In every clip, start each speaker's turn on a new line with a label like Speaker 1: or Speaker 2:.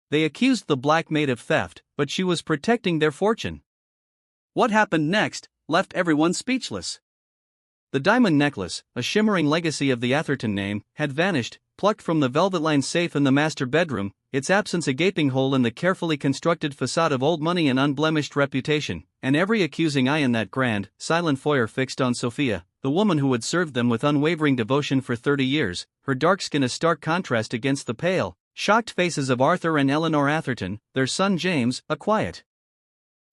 Speaker 1: They accused the Black Maid of theft, but she was protecting their fortune. What happened next left everyone speechless. The diamond necklace, a shimmering legacy of the Atherton name, had vanished, plucked from the velvet-lined safe in the master bedroom, its absence a gaping hole in the carefully constructed facade of old money and unblemished reputation, and every accusing eye in that grand, silent foyer fixed on Sophia, the woman who had served them with unwavering devotion for 30 years, her dark skin a stark contrast against the pale, shocked faces of Arthur and Eleanor Atherton, their son James, a quiet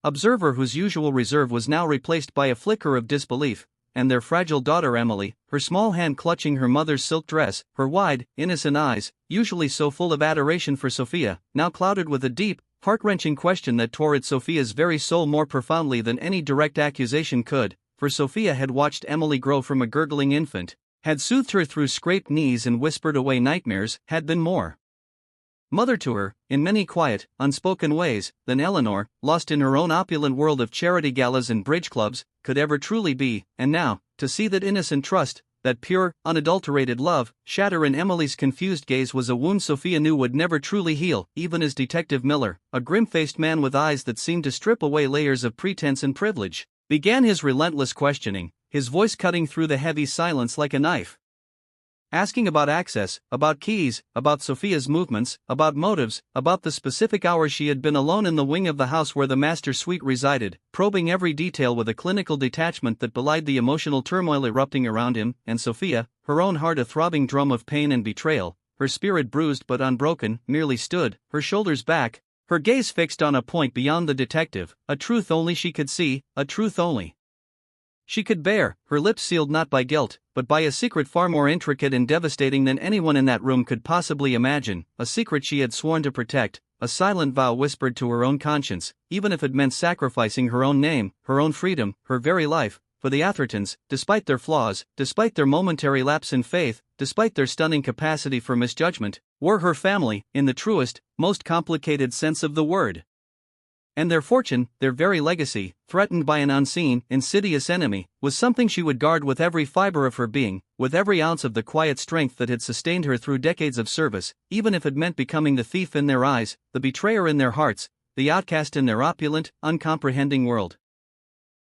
Speaker 1: observer whose usual reserve was now replaced by a flicker of disbelief, and their fragile daughter Emily, her small hand clutching her mother's silk dress, her wide, innocent eyes, usually so full of adoration for Sophia, now clouded with a deep, heart-wrenching question that tore at Sophia's very soul more profoundly than any direct accusation could, for Sophia had watched Emily grow from a gurgling infant, had soothed her through scraped knees and whispered away nightmares, had been more mother to her, in many quiet, unspoken ways, than Eleanor, lost in her own opulent world of charity galas and bridge clubs, could ever truly be, and now, to see that innocent trust, that pure, unadulterated love, shatter in Emily's confused gaze was a wound Sophia knew would never truly heal, even as Detective Miller, a grim-faced man with eyes that seemed to strip away layers of pretense and privilege, began his relentless questioning, his voice cutting through the heavy silence like a knife. Asking about access, about keys, about Sophia's movements, about motives, about the specific hours she had been alone in the wing of the house where the master suite resided, probing every detail with a clinical detachment that belied the emotional turmoil erupting around him, and Sophia, her own heart a throbbing drum of pain and betrayal, her spirit bruised but unbroken, merely stood, her shoulders back, her gaze fixed on a point beyond the detective, a truth only she could see, a truth only she could bear, her lips sealed not by guilt, but by a secret far more intricate and devastating than anyone in that room could possibly imagine, a secret she had sworn to protect, a silent vow whispered to her own conscience, even if it meant sacrificing her own name, her own freedom, her very life, for the Athertons, despite their flaws, despite their momentary lapse in faith, despite their stunning capacity for misjudgment, were her family, in the truest, most complicated sense of the word. And their fortune, their very legacy, threatened by an unseen, insidious enemy, was something she would guard with every fiber of her being, with every ounce of the quiet strength that had sustained her through decades of service, even if it meant becoming the thief in their eyes, the betrayer in their hearts, the outcast in their opulent, uncomprehending world.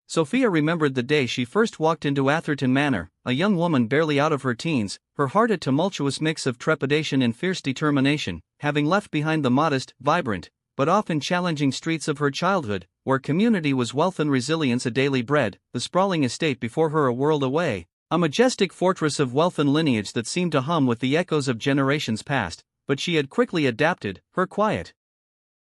Speaker 1: Sophia remembered the day she first walked into Atherton Manor, a young woman barely out of her teens, her heart a tumultuous mix of trepidation and fierce determination, having left behind the modest, vibrant, but often challenging streets of her childhood, where community was wealth and resilience a daily bread, the sprawling estate before her a world away, a majestic fortress of wealth and lineage that seemed to hum with the echoes of generations past, but she had quickly adapted, her quiet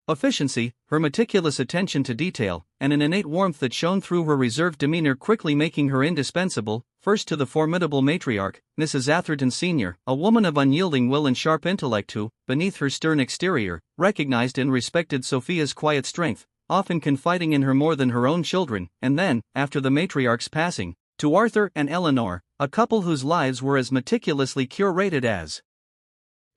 Speaker 1: efficiency, her meticulous attention to detail, and an innate warmth that shone through her reserved demeanor quickly making her indispensable, first to the formidable matriarch, Mrs. Atherton Sr., a woman of unyielding will and sharp intellect who, beneath her stern exterior, recognized and respected Sophia's quiet strength, often confiding in her more than her own children, and then, after the matriarch's passing, to Arthur and Eleanor, a couple whose lives were as meticulously curated as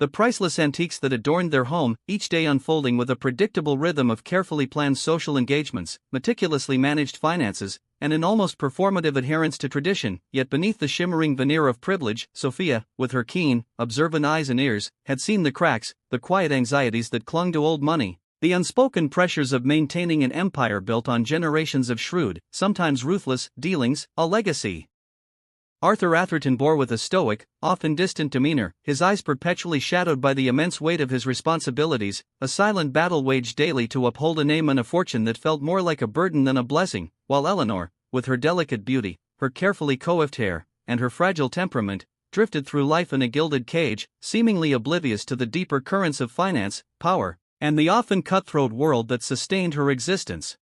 Speaker 1: the priceless antiques that adorned their home, each day unfolding with a predictable rhythm of carefully planned social engagements, meticulously managed finances, and an almost performative adherence to tradition, yet beneath the shimmering veneer of privilege, Sophia, with her keen, observant eyes and ears, had seen the cracks, the quiet anxieties that clung to old money, the unspoken pressures of maintaining an empire built on generations of shrewd, sometimes ruthless, dealings, a legacy Arthur Atherton bore with a stoic, often distant demeanor, his eyes perpetually shadowed by the immense weight of his responsibilities, a silent battle waged daily to uphold a name and a fortune that felt more like a burden than a blessing, while Eleanor, with her delicate beauty, her carefully coiffed hair, and her fragile temperament, drifted through life in a gilded cage, seemingly oblivious to the deeper currents of finance, power, and the often cutthroat world that sustained her existence.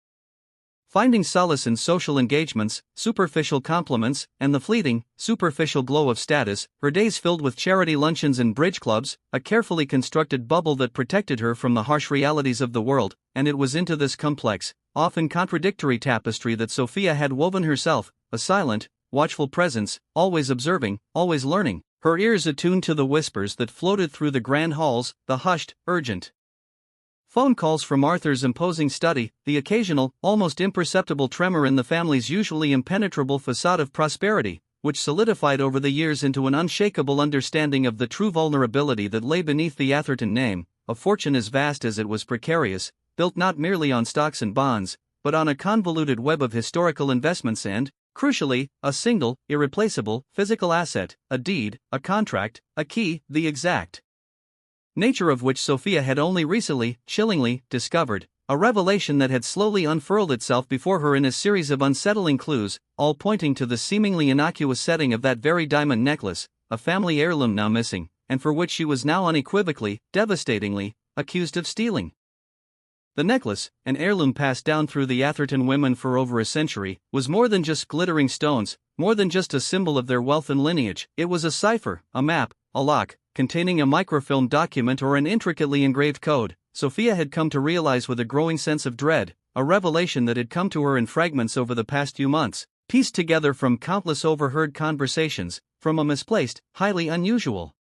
Speaker 1: Finding solace in social engagements, superficial compliments, and the fleeting, superficial glow of status, her days filled with charity luncheons and bridge clubs, a carefully constructed bubble that protected her from the harsh realities of the world, and it was into this complex, often contradictory tapestry that Sophia had woven herself, a silent, watchful presence, always observing, always learning, her ears attuned to the whispers that floated through the grand halls, the hushed, urgent phone calls from Arthur's imposing study, the occasional, almost imperceptible tremor in the family's usually impenetrable facade of prosperity, which solidified over the years into an unshakable understanding of the true vulnerability that lay beneath the Atherton name, a fortune as vast as it was precarious, built not merely on stocks and bonds, but on a convoluted web of historical investments and, crucially, a single, irreplaceable, physical asset, a deed, a contract, a key, the exact nature of which Sophia had only recently, chillingly, discovered, a revelation that had slowly unfurled itself before her in a series of unsettling clues, all pointing to the seemingly innocuous setting of that very diamond necklace, a family heirloom now missing, and for which she was now unequivocally, devastatingly, accused of stealing. The necklace, an heirloom passed down through the Atherton women for over a century, was more than just glittering stones, more than just a symbol of their wealth and lineage. It was a cipher, a map, a lock, containing a microfilm document or an intricately engraved code. Sophia had come to realize with a growing sense of dread, a revelation that had come to her in fragments over the past few months, pieced together from countless overheard conversations, from a misplaced, highly unusual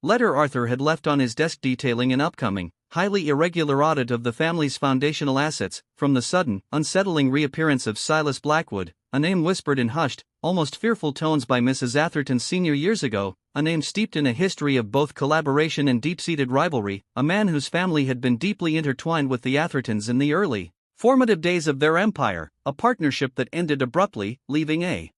Speaker 1: letter Arthur had left on his desk detailing an upcoming, highly irregular audit of the family's foundational assets, from the sudden, unsettling reappearance of Silas Blackwood, a name whispered in hushed, almost fearful tones by Mrs. Atherton Sr. years ago, a name steeped in a history of both collaboration and deep-seated rivalry, a man whose family had been deeply intertwined with the Athertons in the early, formative days of their empire, a partnership that ended abruptly, leaving a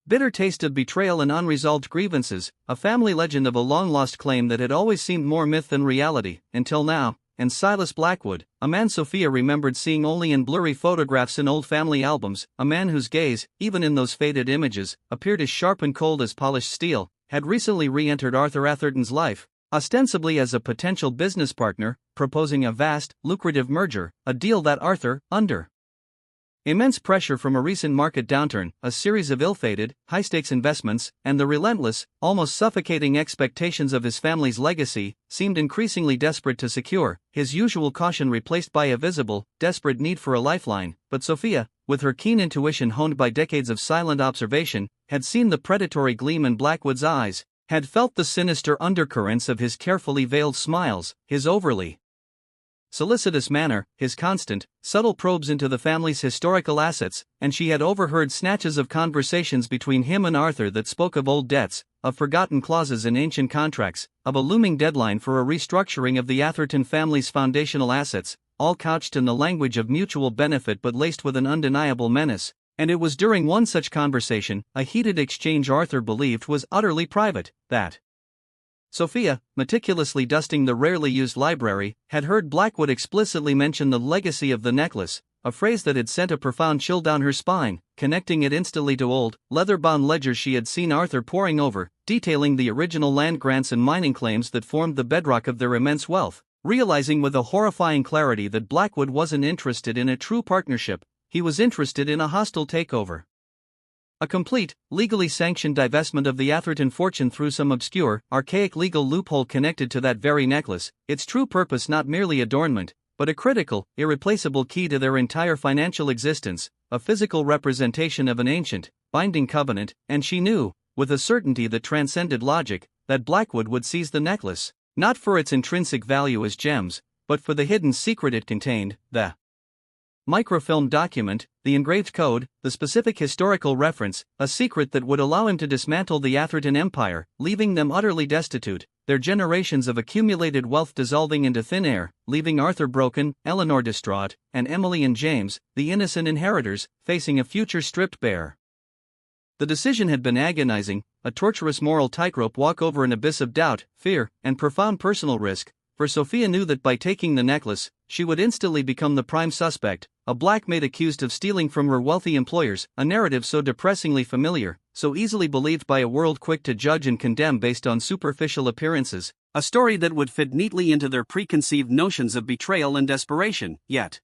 Speaker 1: bitter taste of betrayal and unresolved grievances, a family legend of a long-lost claim that had always seemed more myth than reality, until now. And Silas Blackwood, a man Sophia remembered seeing only in blurry photographs in old family albums, a man whose gaze, even in those faded images, appeared as sharp and cold as polished steel, had recently re-entered Arthur Atherton's life, ostensibly as a potential business partner, proposing a vast, lucrative merger, a deal that Arthur, under immense pressure from a recent market downturn, a series of ill-fated, high-stakes investments, and the relentless, almost suffocating expectations of his family's legacy, seemed increasingly desperate to secure, his usual caution replaced by a visible, desperate need for a lifeline. But Sophia, with her keen intuition honed by decades of silent observation, had seen the predatory gleam in Blackwood's eyes, had felt the sinister undercurrents of his carefully veiled smiles, his overly solicitous manner, his constant, subtle probes into the family's historical assets, and she had overheard snatches of conversations between him and Arthur that spoke of old debts, of forgotten clauses in ancient contracts, of a looming deadline for a restructuring of the Atherton family's foundational assets, all couched in the language of mutual benefit but laced with an undeniable menace. And it was during one such conversation, a heated exchange Arthur believed was utterly private, that Sophia, meticulously dusting the rarely used library, had heard Blackwood explicitly mention the legacy of the necklace, a phrase that had sent a profound chill down her spine, connecting it instantly to old, leather-bound ledgers she had seen Arthur poring over, detailing the original land grants and mining claims that formed the bedrock of their immense wealth. Realizing with a horrifying clarity that Blackwood wasn't interested in a true partnership, he was interested in a hostile takeover. A complete, legally sanctioned divestment of the Atherton fortune through some obscure, archaic legal loophole connected to that very necklace, its true purpose not merely adornment, but a critical, irreplaceable key to their entire financial existence, a physical representation of an ancient, binding covenant, and she knew, with a certainty that transcended logic, that Blackwood would seize the necklace, not for its intrinsic value as gems, but for the hidden secret it contained, the microfilm document, the engraved code, the specific historical reference, a secret that would allow him to dismantle the Atherton empire, leaving them utterly destitute, their generations of accumulated wealth dissolving into thin air, leaving Arthur broken, Eleanor distraught, and Emily and James, the innocent inheritors, facing a future stripped bare. The decision had been agonizing, a tortuous moral tightrope walk over an abyss of doubt, fear, and profound personal risk, for Sophia knew that by taking the necklace, she would instantly become the prime suspect, a black maid accused of stealing from her wealthy employers, a narrative so depressingly familiar, so easily believed by a world quick to judge and condemn based on superficial appearances, a story that would fit neatly into their preconceived notions of betrayal and desperation. Yet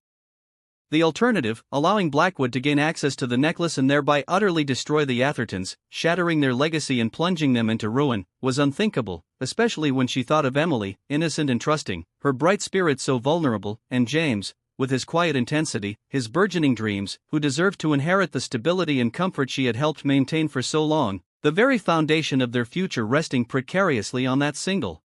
Speaker 1: the alternative, allowing Blackwood to gain access to the necklace and thereby utterly destroy the Athertons, shattering their legacy and plunging them into ruin, was unthinkable, especially when she thought of Emily, innocent and trusting, her bright spirit so vulnerable, and James, with his quiet intensity, his burgeoning dreams, who deserved to inherit the stability and comfort she had helped maintain for so long, the very foundation of their future resting precariously on that single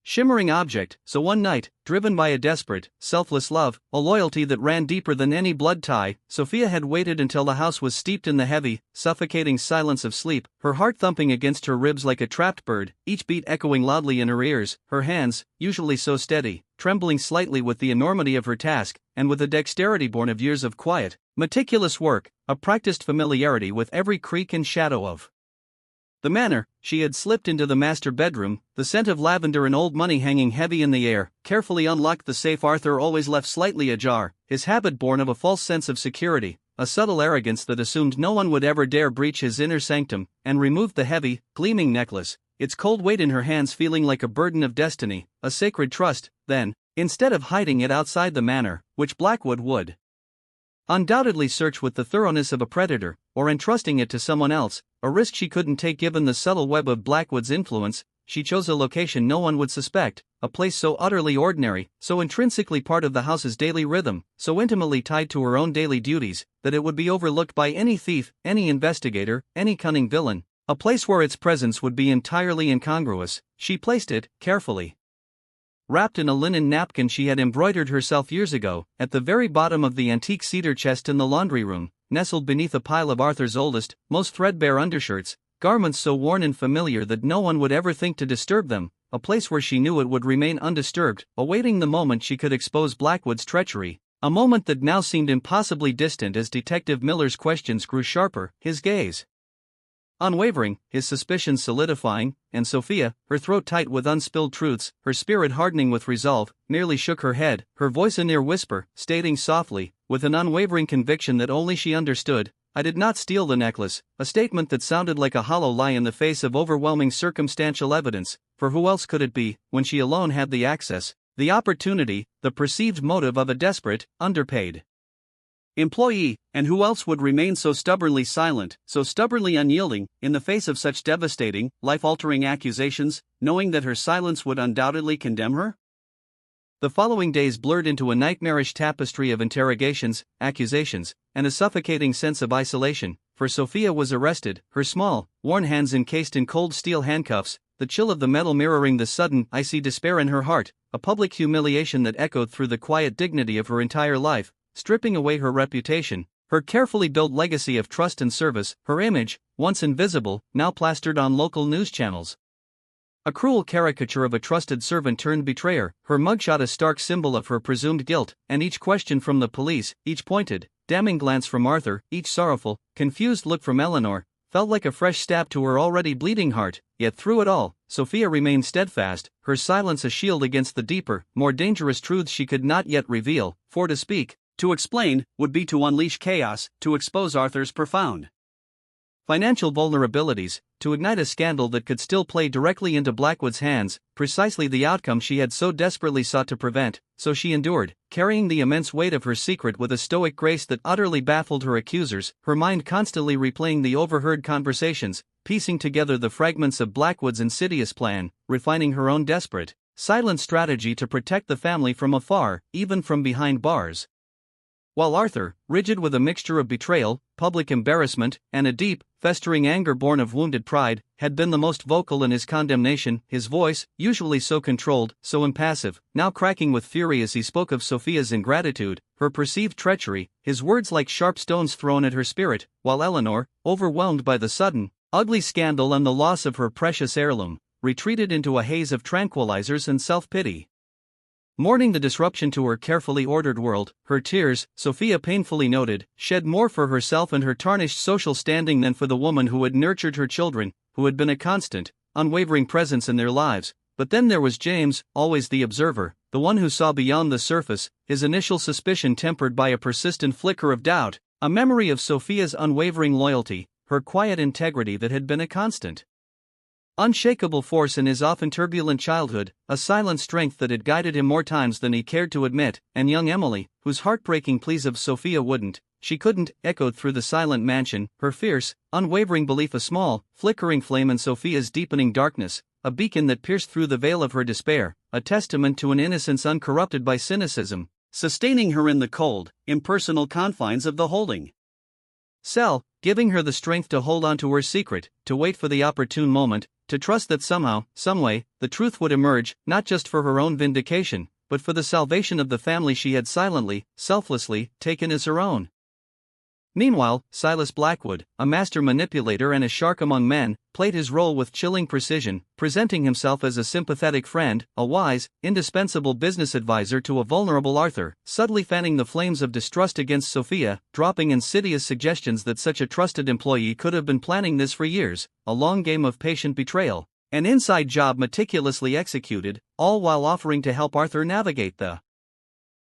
Speaker 1: shimmering object. So one night, driven by a desperate, selfless love, a loyalty that ran deeper than any blood tie, Sophia had waited until the house was steeped in the heavy, suffocating silence of sleep, her heart thumping against her ribs like a trapped bird, each beat echoing loudly in her ears, her hands, usually so steady, trembling slightly with the enormity of her task, and with a dexterity born of years of quiet, meticulous work, a practiced familiarity with every creak and shadow of the manor. She had slipped into the master bedroom, the scent of lavender and old money hanging heavy in the air, carefully unlocked the safe Arthur always left slightly ajar, his habit born of a false sense of security, a subtle arrogance that assumed no one would ever dare breach his inner sanctum, and removed the heavy, gleaming necklace, its cold weight in her hands feeling like a burden of destiny, a sacred trust. Then, instead of hiding it outside the manor, which Blackwood would undoubtedly search with the thoroughness of a predator, or entrusting it to someone else, a risk she couldn't take given the subtle web of Blackwood's influence, she chose a location no one would suspect, a place so utterly ordinary, so intrinsically part of the house's daily rhythm, so intimately tied to her own daily duties, that it would be overlooked by any thief, any investigator, any cunning villain, a place where its presence would be entirely incongruous. She placed it, carefully wrapped in a linen napkin she had embroidered herself years ago, at the very bottom of the antique cedar chest in the laundry room, nestled beneath a pile of Arthur's oldest, most threadbare undershirts, garments so worn and familiar that no one would ever think to disturb them, a place where she knew it would remain undisturbed, awaiting the moment she could expose Blackwood's treachery, a moment that now seemed impossibly distant as Detective Miller's questions grew sharper, his gaze unwavering, his suspicions solidifying, and Sophia, her throat tight with unspilled truths, her spirit hardening with resolve, merely shook her head, her voice a near whisper, stating softly, with an unwavering conviction that only she understood, "I did not steal the necklace," a statement that sounded like a hollow lie in the face of overwhelming circumstantial evidence, for who else could it be, when she alone had the access, the opportunity, the perceived motive of a desperate, underpaid employee, and who else would remain so stubbornly silent, so stubbornly unyielding, in the face of such devastating, life-altering accusations, knowing that her silence would undoubtedly condemn her? The following days blurred into a nightmarish tapestry of interrogations, accusations, and a suffocating sense of isolation, for Sophia was arrested, her small, worn hands encased in cold steel handcuffs, the chill of the metal mirroring the sudden, icy despair in her heart, a public humiliation that echoed through the quiet dignity of her entire life, stripping away her reputation, her carefully built legacy of trust and service, her image, once invisible, now plastered on local news channels. A cruel caricature of a trusted servant turned betrayer, her mugshot a stark symbol of her presumed guilt, and each question from the police, each pointed, damning glance from Arthur, each sorrowful, confused look from Eleanor, felt like a fresh stab to her already bleeding heart. Yet through it all, Sophia remained steadfast, her silence a shield against the deeper, more dangerous truths she could not yet reveal, for to speak, to explain, would be to unleash chaos, to expose Arthur's profound financial vulnerabilities, to ignite a scandal that could still play directly into Blackwood's hands, precisely the outcome she had so desperately sought to prevent. So she endured, carrying the immense weight of her secret with a stoic grace that utterly baffled her accusers, her mind constantly replaying the overheard conversations, piecing together the fragments of Blackwood's insidious plan, refining her own desperate, silent strategy to protect the family from afar, even from behind bars. While Arthur, rigid with a mixture of betrayal, public embarrassment, and a deep, festering anger born of wounded pride, had been the most vocal in his condemnation, his voice, usually so controlled, so impassive, now cracking with fury as he spoke of Sophia's ingratitude, her perceived treachery, his words like sharp stones thrown at her spirit, while Eleanor, overwhelmed by the sudden, ugly scandal and the loss of her precious heirloom, retreated into a haze of tranquilizers and self-pity. Mourning the disruption to her carefully ordered world, her tears, Sophia painfully noted, shed more for herself and her tarnished social standing than for the woman who had nurtured her children, who had been a constant, unwavering presence in their lives. But then there was James, always the observer, the one who saw beyond the surface, his initial suspicion tempered by a persistent flicker of doubt, a memory of Sophia's unwavering loyalty, her quiet integrity that had been a constant, unshakable force in his often turbulent childhood, a silent strength that had guided him more times than he cared to admit, and young Emily, whose heartbreaking pleas of Sophia she couldn't, echoed through the silent mansion, her fierce, unwavering belief a small, flickering flame in Sophia's deepening darkness, a beacon that pierced through the veil of her despair, a testament to an innocence uncorrupted by cynicism, sustaining her in the cold, impersonal confines of the holding sell, giving her the strength to hold on to her secret, to wait for the opportune moment, to trust that somehow, someway, the truth would emerge, not just for her own vindication, but for the salvation of the family she had silently, selflessly, taken as her own. Meanwhile, Silas Blackwood, a master manipulator and a shark among men, played his role with chilling precision, presenting himself as a sympathetic friend, a wise, indispensable business advisor to a vulnerable Arthur, subtly fanning the flames of distrust against Sophia, dropping insidious suggestions that such a trusted employee could have been planning this for years, a long game of patient betrayal, an inside job meticulously executed, all while offering to help Arthur navigate the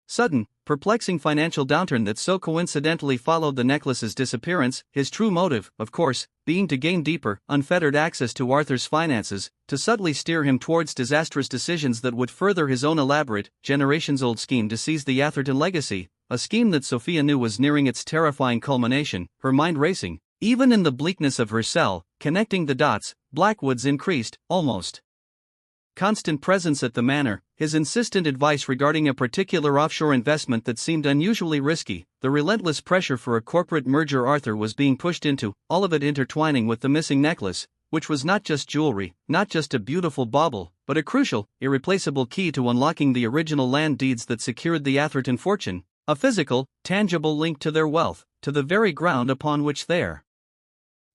Speaker 1: sudden, perplexing financial downturn that so coincidentally followed the necklace's disappearance, his true motive, of course, being to gain deeper, unfettered access to Arthur's finances, to subtly steer him towards disastrous decisions that would further his own elaborate, generations-old scheme to seize the Atherton legacy, a scheme that Sophia knew was nearing its terrifying culmination, her mind racing. Even in the bleakness of her cell, connecting the dots, Blackwood's increased, almost constant presence at the manor, his insistent advice regarding a particular offshore investment that seemed unusually risky, the relentless pressure for a corporate merger Arthur was being pushed into, all of it intertwining with the missing necklace, which was not just jewelry, not just a beautiful bauble, but a crucial, irreplaceable key to unlocking the original land deeds that secured the Atherton fortune, a physical, tangible link to their wealth, to the very ground upon which their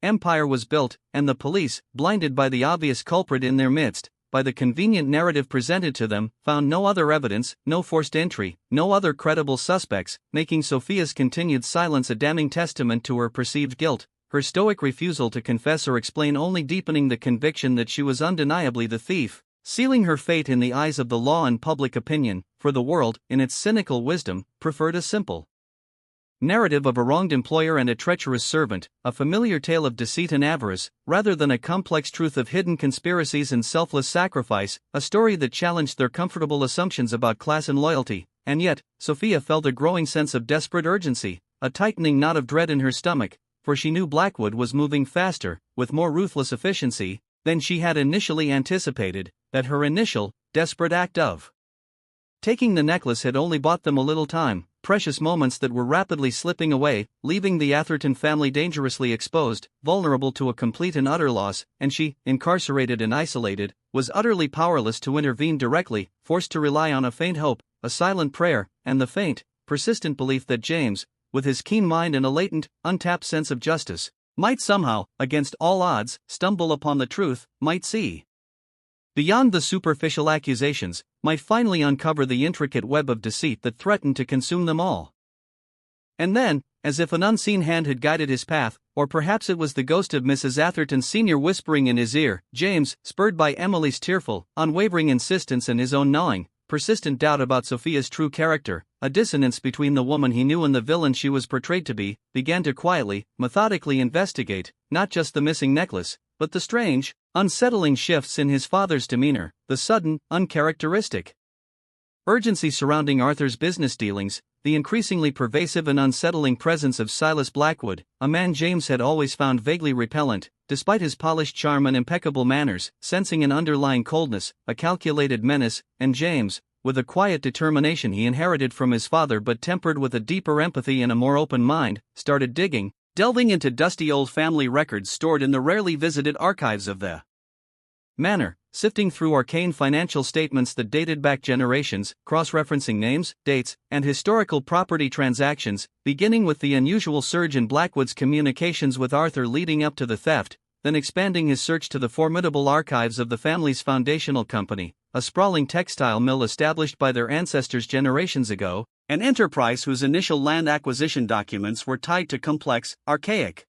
Speaker 1: empire was built, and the police, blinded by the obvious culprit in their midst, by the convenient narrative presented to them, found no other evidence, no forced entry, no other credible suspects, making Sophia's continued silence a damning testament to her perceived guilt, her stoic refusal to confess or explain only deepening the conviction that she was undeniably the thief, sealing her fate in the eyes of the law and public opinion, for the world, in its cynical wisdom, preferred a simple narrative of a wronged employer and a treacherous servant, a familiar tale of deceit and avarice, rather than a complex truth of hidden conspiracies and selfless sacrifice, a story that challenged their comfortable assumptions about class and loyalty. And yet, Sophia felt a growing sense of desperate urgency, a tightening knot of dread in her stomach, for she knew Blackwood was moving faster, with more ruthless efficiency, than she had initially anticipated, that her initial, desperate act of taking the necklace had only bought them a little time, precious moments that were rapidly slipping away, leaving the Atherton family dangerously exposed, vulnerable to a complete and utter loss, and she, incarcerated and isolated, was utterly powerless to intervene directly, forced to rely on a faint hope, a silent prayer, and the faint, persistent belief that James, with his keen mind and a latent, untapped sense of justice, might somehow, against all odds, stumble upon the truth, might see beyond the superficial accusations, might finally uncover the intricate web of deceit that threatened to consume them all. And then, as if an unseen hand had guided his path, or perhaps it was the ghost of Mrs. Atherton Sr. whispering in his ear, James, spurred by Emily's tearful, unwavering insistence and his own gnawing, persistent doubt about Sophia's true character, a dissonance between the woman he knew and the villain she was portrayed to be, began to quietly, methodically investigate, not just the missing necklace, but the strange, unsettling shifts in his father's demeanor, the sudden, uncharacteristic urgency surrounding Arthur's business dealings, the increasingly pervasive and unsettling presence of Silas Blackwood, a man James had always found vaguely repellent, despite his polished charm and impeccable manners, sensing an underlying coldness, a calculated menace, and James, with a quiet determination he inherited from his father but tempered with a deeper empathy and a more open mind, started delving into dusty old family records stored in the rarely visited archives of the manor, sifting through arcane financial statements that dated back generations, cross-referencing names, dates, and historical property transactions, beginning with the unusual surge in Blackwood's communications with Arthur leading up to the theft, then expanding his search to the formidable archives of the family's foundational company, a sprawling textile mill established by their ancestors generations ago, an enterprise whose initial land acquisition documents were tied to complex, archaic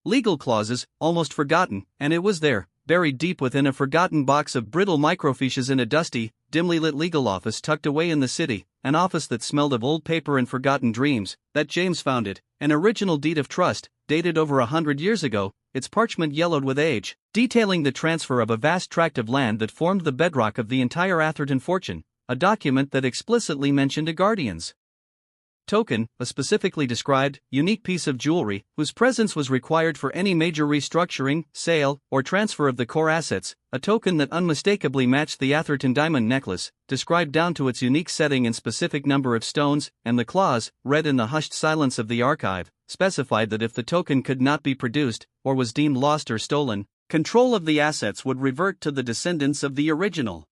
Speaker 1: legal clauses, almost forgotten, and it was there, buried deep within a forgotten box of brittle microfiches in a dusty, dimly lit legal office tucked away in the city, an office that smelled of old paper and forgotten dreams, that James found it, an original deed of trust, dated over 100 years ago, its parchment yellowed with age, detailing the transfer of a vast tract of land that formed the bedrock of the entire Atherton fortune, a document that explicitly mentioned a guardian's token, a specifically described, unique piece of jewelry, whose presence was required for any major restructuring, sale, or transfer of the core assets, a token that unmistakably matched the Atherton diamond necklace, described down to its unique setting and specific number of stones, and the clause, read in the hushed silence of the archive, specified that if the token could not be produced, or was deemed lost or stolen, control of the assets would revert to the descendants of the original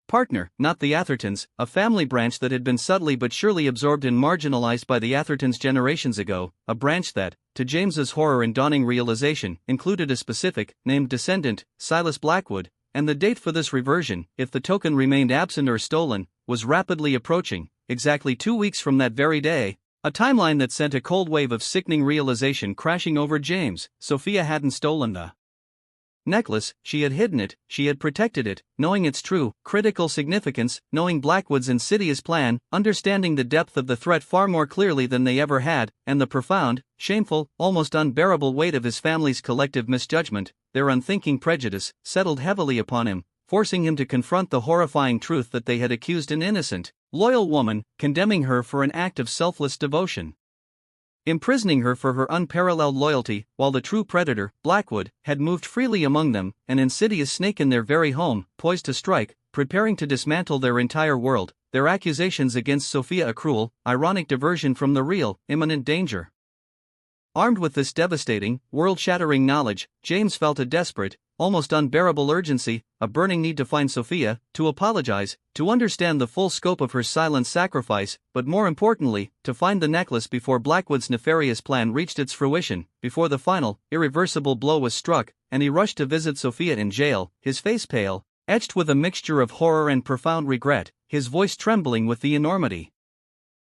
Speaker 1: partner, not the Athertons, a family branch that had been subtly but surely absorbed and marginalized by the Athertons generations ago, a branch that, to James's horror and dawning realization, included a specific, named descendant, Silas Blackwood, and the date for this reversion, if the token remained absent or stolen, was rapidly approaching, exactly 2 weeks from that very day, a timeline that sent a cold wave of sickening realization crashing over James. Sophia hadn't stolen the necklace, she had hidden it, she had protected it, knowing its true, critical significance, knowing Blackwood's insidious plan, understanding the depth of the threat far more clearly than they ever had, and the profound, shameful, almost unbearable weight of his family's collective misjudgment, their unthinking prejudice, settled heavily upon him, forcing him to confront the horrifying truth that they had accused an innocent, loyal woman, condemning her for an act of selfless devotion, imprisoning her for her unparalleled loyalty, while the true predator, Blackwood, had moved freely among them, an insidious snake in their very home, poised to strike, preparing to dismantle their entire world, their accusations against Sophia a cruel, ironic diversion from the real, imminent danger. Armed with this devastating, world-shattering knowledge, James felt a desperate, almost unbearable urgency, a burning need to find Sophia, to apologize, to understand the full scope of her silent sacrifice, but more importantly, to find the necklace before Blackwood's nefarious plan reached its fruition, before the final, irreversible blow was struck, and he rushed to visit Sophia in jail, his face pale, etched with a mixture of horror and profound regret, his voice trembling with the enormity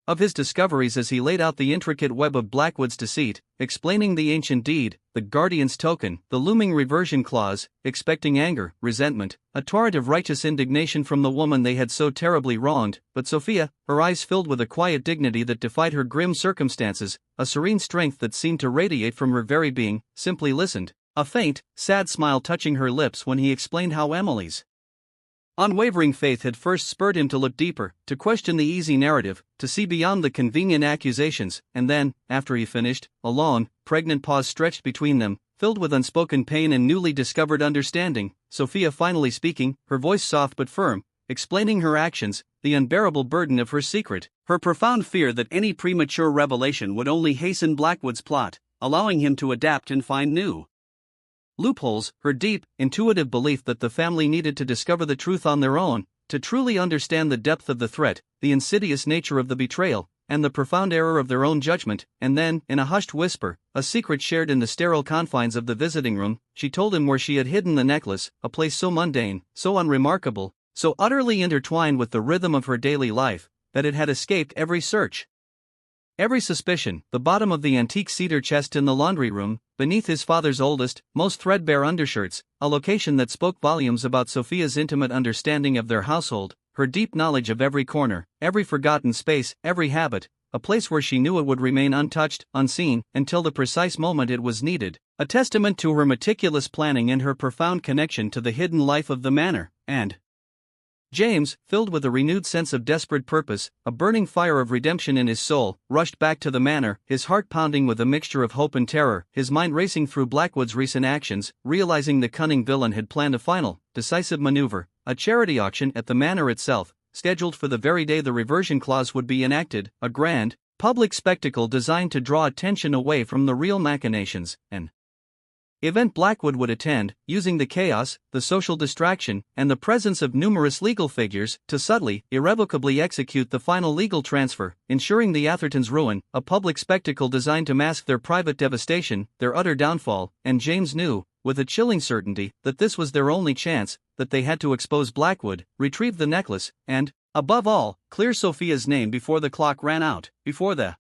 Speaker 1: of his discoveries as he laid out the intricate web of Blackwood's deceit, explaining the ancient deed, the guardian's token, the looming reversion clause, expecting anger, resentment, a torrent of righteous indignation from the woman they had so terribly wronged, but Sophia, her eyes filled with a quiet dignity that defied her grim circumstances, a serene strength that seemed to radiate from her very being, simply listened, a faint, sad smile touching her lips when he explained how Emily's unwavering faith had first spurred him to look deeper, to question the easy narrative, to see beyond the convenient accusations, and then, after he finished, a long, pregnant pause stretched between them, filled with unspoken pain and newly discovered understanding, Sophia finally speaking, her voice soft but firm, explaining her actions, the unbearable burden of her secret, her profound fear that any premature revelation would only hasten Blackwood's plot, allowing him to adapt and find new loopholes, her deep, intuitive belief that the family needed to discover the truth on their own, to truly understand the depth of the threat, the insidious nature of the betrayal, and the profound error of their own judgment, and then, in a hushed whisper, a secret shared in the sterile confines of the visiting room, she told him where she had hidden the necklace, a place so mundane, so unremarkable, so utterly intertwined with the rhythm of her daily life, that it had escaped every search, every suspicion, the bottom of the antique cedar chest in the laundry room, beneath his father's oldest, most threadbare undershirts, a location that spoke volumes about Sophia's intimate understanding of their household, her deep knowledge of every corner, every forgotten space, every habit, a place where she knew it would remain untouched, unseen, until the precise moment it was needed, a testament to her meticulous planning and her profound connection to the hidden life of the manor, and James, filled with a renewed sense of desperate purpose, a burning fire of redemption in his soul, rushed back to the manor, his heart pounding with a mixture of hope and terror, his mind racing through Blackwood's recent actions, realizing the cunning villain had planned a final, decisive maneuver, a charity auction at the manor itself, scheduled for the very day the reversion clause would be enacted, a grand, public spectacle designed to draw attention away from the real machinations, and event Blackwood would attend, using the chaos, the social distraction, and the presence of numerous legal figures to subtly, irrevocably execute the final legal transfer, ensuring the Athertons' ruin, a public spectacle designed to mask their private devastation, their utter downfall, and James knew, with a chilling certainty, that this was their only chance, that they had to expose Blackwood, retrieve the necklace, and, above all, clear Sophia's name before the clock ran out, before the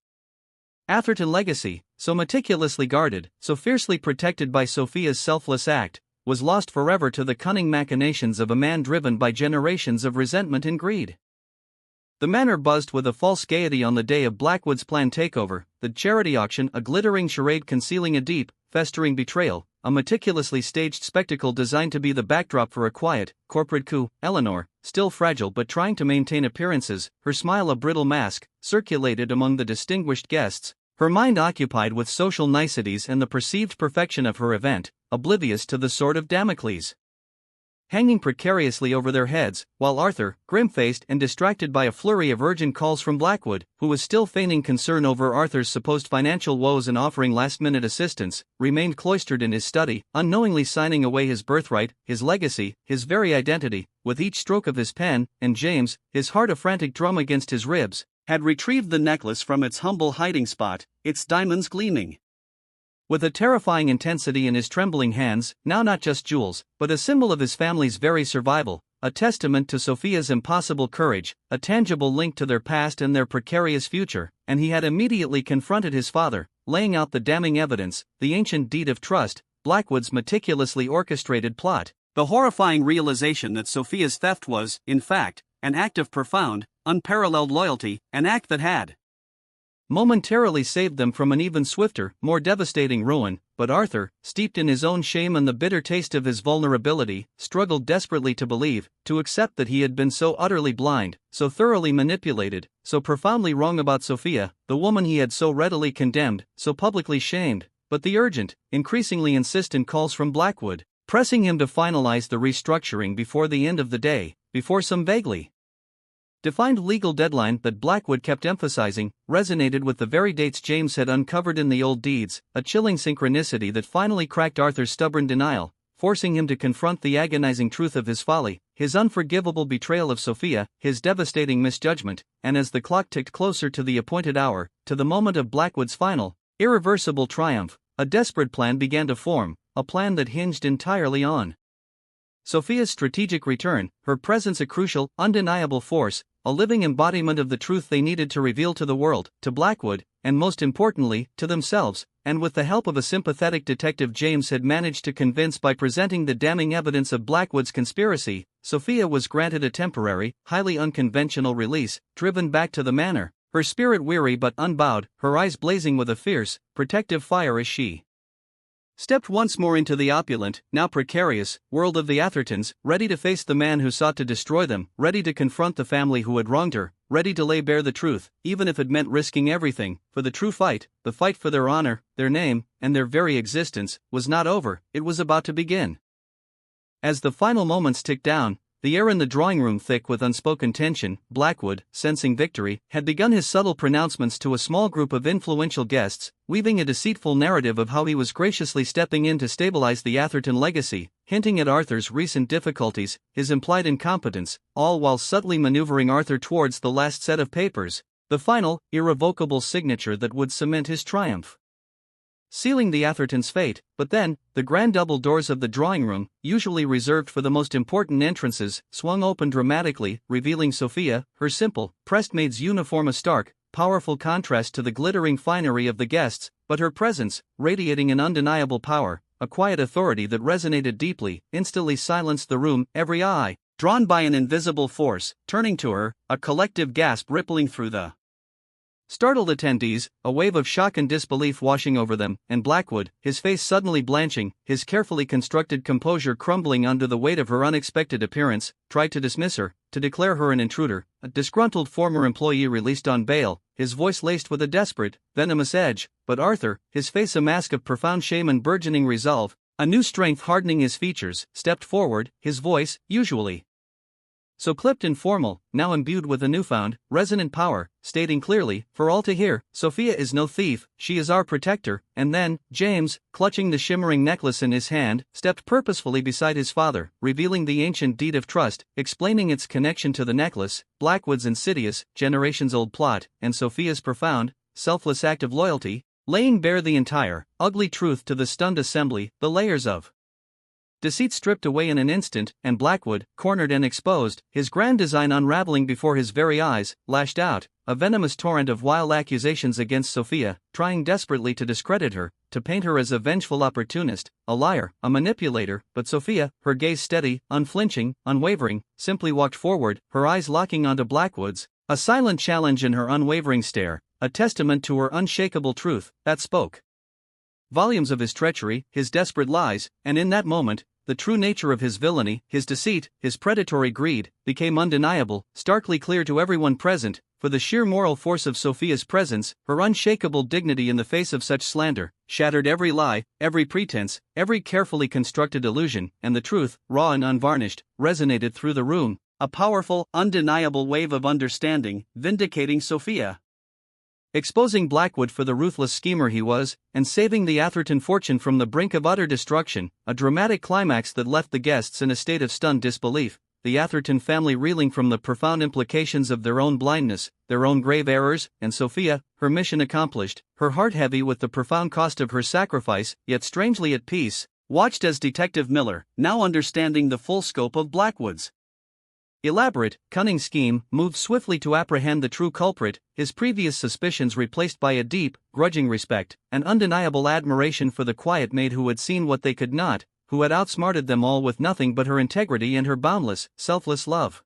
Speaker 1: Atherton legacy, so meticulously guarded, so fiercely protected by Sophia's selfless act, was lost forever to the cunning machinations of a man driven by generations of resentment and greed. The manor buzzed with a false gaiety on the day of Blackwood's planned takeover, the charity auction a glittering charade concealing a deep, festering betrayal, a meticulously staged spectacle designed to be the backdrop for a quiet, corporate coup. Eleanor, still fragile but trying to maintain appearances, her smile a brittle mask, circulated among the distinguished guests, her mind occupied with social niceties and the perceived perfection of her event, oblivious to the sword of Damocles. hanging precariously over their heads, while Arthur, grim-faced and distracted by a flurry of urgent calls from Blackwood, who was still feigning concern over Arthur's supposed financial woes and offering last-minute assistance, remained cloistered in his study, unknowingly signing away his birthright, his legacy, his very identity, with each stroke of his pen, and James, his heart a frantic drum against his ribs, had retrieved the necklace from its humble hiding spot, its diamonds gleaming with a terrifying intensity in his trembling hands, now not just jewels, but a symbol of his family's very survival, a testament to Sophia's impossible courage, a tangible link to their past and their precarious future, and he had immediately confronted his father, laying out the damning evidence, the ancient deed of trust, Blackwood's meticulously orchestrated plot, the horrifying realization that Sophia's theft was, in fact, an act of profound, unparalleled loyalty, an act that had momentarily saved them from an even swifter, more devastating ruin, but Arthur, steeped in his own shame and the bitter taste of his vulnerability, struggled desperately to believe, to accept that he had been so utterly blind, so thoroughly manipulated, so profoundly wrong about Sophia, the woman he had so readily condemned, so publicly shamed. But the urgent, increasingly insistent calls from Blackwood, pressing him to finalize the restructuring before the end of the day, before some vaguely defined legal deadline that Blackwood kept emphasizing, resonated with the very dates James had uncovered in the old deeds, a chilling synchronicity that finally cracked Arthur's stubborn denial, forcing him to confront the agonizing truth of his folly, his unforgivable betrayal of Sophia, his devastating misjudgment, and as the clock ticked closer to the appointed hour, to the moment of Blackwood's final, irreversible triumph, a desperate plan began to form, a plan that hinged entirely on Sophia's strategic return, her presence a crucial, undeniable force, a living embodiment of the truth they needed to reveal to the world, to Blackwood, and most importantly, to themselves, and with the help of a sympathetic detective James had managed to convince by presenting the damning evidence of Blackwood's conspiracy, Sophia was granted a temporary, highly unconventional release, driven back to the manor, her spirit weary but unbowed, her eyes blazing with a fierce, protective fire as she stepped once more into the opulent, now precarious, world of the Athertons, ready to face the man who sought to destroy them, ready to confront the family who had wronged her, ready to lay bare the truth, even if it meant risking everything, for the true fight, the fight for their honor, their name, and their very existence, was not over, it was about to begin. As the final moments ticked down, the air in the drawing room thick with unspoken tension, Blackwood, sensing victory, had begun his subtle pronouncements to a small group of influential guests, weaving a deceitful narrative of how he was graciously stepping in to stabilize the Atherton legacy, hinting at Arthur's recent difficulties, his implied incompetence, all while subtly maneuvering Arthur towards the last set of papers, the final, irrevocable signature that would cement his triumph, sealing the Athertons' fate. But then, the grand double doors of the drawing room, usually reserved for the most important entrances, swung open dramatically, revealing Sophia, her simple, pressed maid's uniform a stark, powerful contrast to the glittering finery of the guests, but her presence, radiating an undeniable power, a quiet authority that resonated deeply, instantly silenced the room, every eye, drawn by an invisible force, turning to her, a collective gasp rippling through the startled attendees, a wave of shock and disbelief washing over them, and Blackwood, his face suddenly blanching, his carefully constructed composure crumbling under the weight of her unexpected appearance, tried to dismiss her, to declare her an intruder, a disgruntled former employee released on bail, his voice laced with a desperate, venomous edge. But Arthur, his face a mask of profound shame and burgeoning resolve, a new strength hardening his features, stepped forward, his voice, usually so clipped and formal, now imbued with a newfound, resonant power, stating clearly, for all to hear, Sophia is no thief, she is our protector. And then, James, clutching the shimmering necklace in his hand, stepped purposefully beside his father, revealing the ancient deed of trust, explaining its connection to the necklace, Blackwood's insidious, generations-old plot, and Sophia's profound, selfless act of loyalty, laying bare the entire, ugly truth to the stunned assembly, the layers of deceit stripped away in an instant, and Blackwood, cornered and exposed, his grand design unraveling before his very eyes, lashed out, a venomous torrent of wild accusations against Sophia, trying desperately to discredit her, to paint her as a vengeful opportunist, a liar, a manipulator. But Sophia, her gaze steady, unflinching, unwavering, simply walked forward, her eyes locking onto Blackwood's, a silent challenge in her unwavering stare, a testament to her unshakable truth, that spoke volumes of his treachery, his desperate lies, and in that moment, the true nature of his villainy, his deceit, his predatory greed, became undeniable, starkly clear to everyone present. for the sheer moral force of Sophia's presence, her unshakable dignity in the face of such slander, shattered every lie, every pretense, every carefully constructed illusion, and the truth, raw and unvarnished, resonated through the room, a powerful, undeniable wave of understanding, vindicating Sophia, exposing Blackwood for the ruthless schemer he was, and saving the Atherton fortune from the brink of utter destruction, a dramatic climax that left the guests in a state of stunned disbelief, the Atherton family reeling from the profound implications of their own blindness, their own grave errors, and Sophia, her mission accomplished, her heart heavy with the profound cost of her sacrifice, yet strangely at peace, watched as Detective Miller, now understanding the full scope of Blackwood's elaborate, cunning scheme, moved swiftly to apprehend the true culprit, his previous suspicions replaced by a deep, grudging respect, an undeniable admiration for the quiet maid who had seen what they could not, who had outsmarted them all with nothing but her integrity and her boundless, selfless love.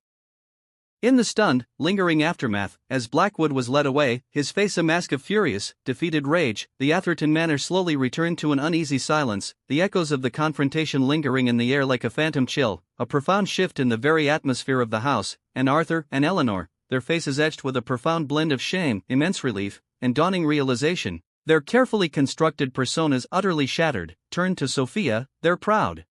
Speaker 1: In the stunned, lingering aftermath, as Blackwood was led away, his face a mask of furious, defeated rage, the Atherton manor slowly returned to an uneasy silence, the echoes of the confrontation lingering in the air like a phantom chill, a profound shift in the very atmosphere of the house, and Arthur and Eleanor, their faces etched with a profound blend of shame, immense relief, and dawning realization, their carefully constructed personas utterly shattered, turned to Sophia, their proud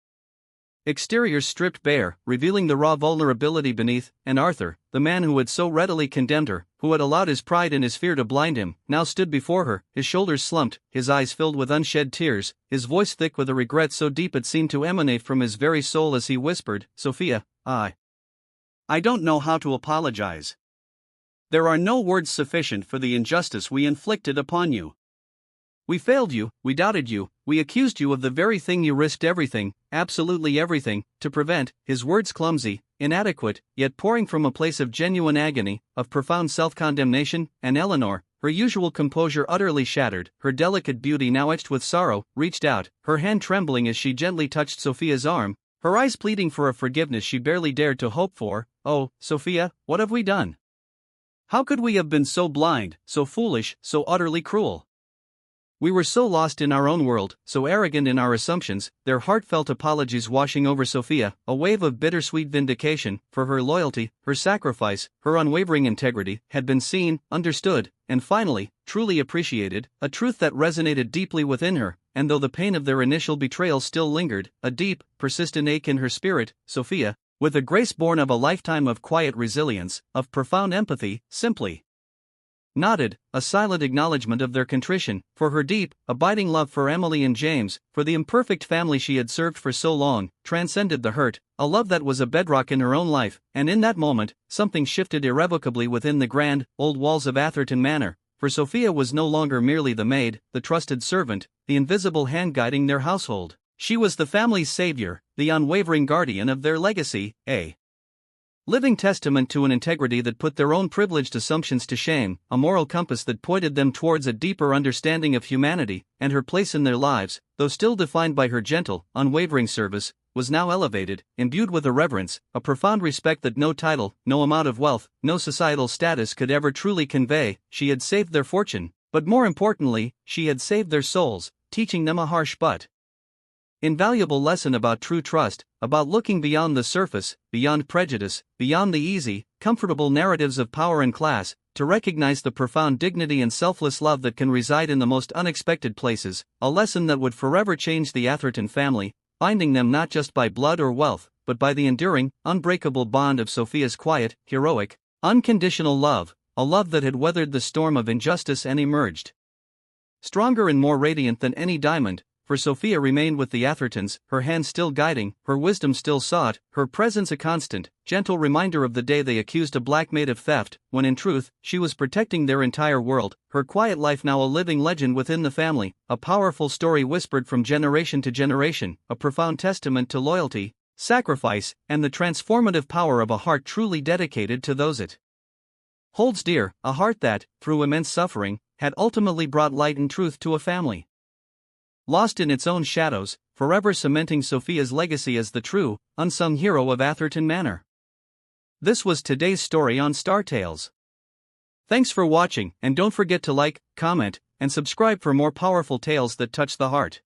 Speaker 1: exteriors stripped bare, revealing the raw vulnerability beneath, and Arthur, the man who had so readily condemned her, who had allowed his pride and his fear to blind him, now stood before her, his shoulders slumped, his eyes filled with unshed tears, his voice thick with a regret so deep it seemed to emanate from his very soul as he whispered, "Sophia, I don't know how to apologize. There are no words sufficient for the injustice we inflicted upon you. We failed you, we doubted you, we accused you of the very thing you risked everything, absolutely everything, to prevent," his words clumsy, inadequate, yet pouring from a place of genuine agony, of profound self-condemnation, and Eleanor, her usual composure utterly shattered, her delicate beauty now etched with sorrow, reached out, her hand trembling as she gently touched Sophia's arm, her eyes pleading for a forgiveness she barely dared to hope for. "Oh, Sophia, what have we done? How could we have been so blind, so foolish, so utterly cruel? We were so lost in our own world, so arrogant in our assumptions," their heartfelt apologies washing over Sophia, a wave of bittersweet vindication, for her loyalty, her sacrifice, her unwavering integrity, had been seen, understood, and finally, truly appreciated, a truth that resonated deeply within her, and though the pain of their initial betrayal still lingered, a deep, persistent ache in her spirit, Sophia, with a grace born of a lifetime of quiet resilience, of profound empathy, simply nodded, a silent acknowledgement of their contrition, for her deep, abiding love for Emily and James, for the imperfect family she had served for so long, transcended the hurt, a love that was a bedrock in her own life, and in that moment, something shifted irrevocably within the grand, old walls of Atherton Manor, for Sophia was no longer merely the maid, the trusted servant, the invisible hand guiding their household. She was the family's savior, the unwavering guardian of their legacy, a living testament to an integrity that put their own privileged assumptions to shame, a moral compass that pointed them towards a deeper understanding of humanity, and her place in their lives, though still defined by her gentle, unwavering service, was now elevated, imbued with a reverence, a profound respect that no title, no amount of wealth, no societal status could ever truly convey. She had saved their fortune, but more importantly, she had saved their souls, teaching them a harsh but invaluable lesson about true trust, about looking beyond the surface, beyond prejudice, beyond the easy, comfortable narratives of power and class, to recognize the profound dignity and selfless love that can reside in the most unexpected places, a lesson that would forever change the Atherton family, binding them not just by blood or wealth, but by the enduring, unbreakable bond of Sophia's quiet, heroic, unconditional love, a love that had weathered the storm of injustice and emerged stronger and more radiant than any diamond. For Sophia remained with the Athertons, her hand still guiding, her wisdom still sought, her presence a constant, gentle reminder of the day they accused a black maid of theft, when in truth, she was protecting their entire world, her quiet life now a living legend within the family, a powerful story whispered from generation to generation, a profound testament to loyalty, sacrifice, and the transformative power of a heart truly dedicated to those it holds dear, a heart that, through immense suffering, had ultimately brought light and truth to a family lost in its own shadows, forever cementing Sophia's legacy as the true, unsung hero of Atherton Manor. This was today's story on Star Tales. Thanks for watching, and don't forget to like, comment, and subscribe for more powerful tales that touch the heart.